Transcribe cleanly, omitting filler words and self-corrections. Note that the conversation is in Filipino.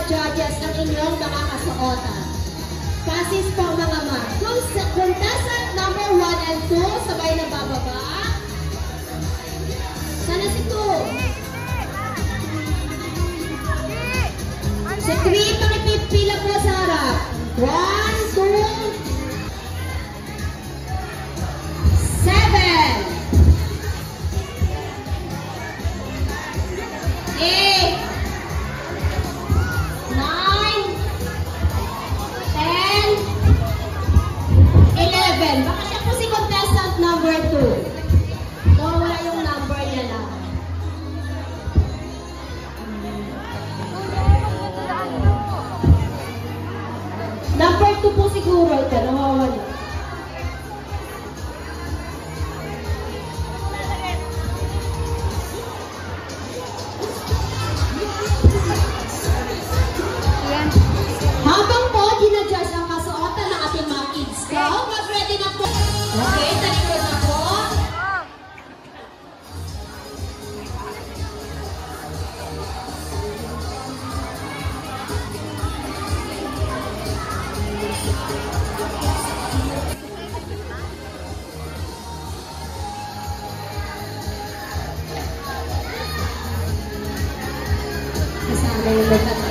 judges ang inyong mga kasuotan. Pasis po mga ma'am. Contestant number 1 and 2, sabay na bababa. Sana si 2. Si 3, pakipipila po sa harap. 1, 2, 7, 8, 9, 10, 11. Baka siya po si contestant number 2. Wala yung number niya lang. Number 2 po siguro ito. Nawawala. Habang po, ginadjust ang kasuotan ng ating mga kids ko. Mag-ready na po. Okay, talikod na po. Kasama yung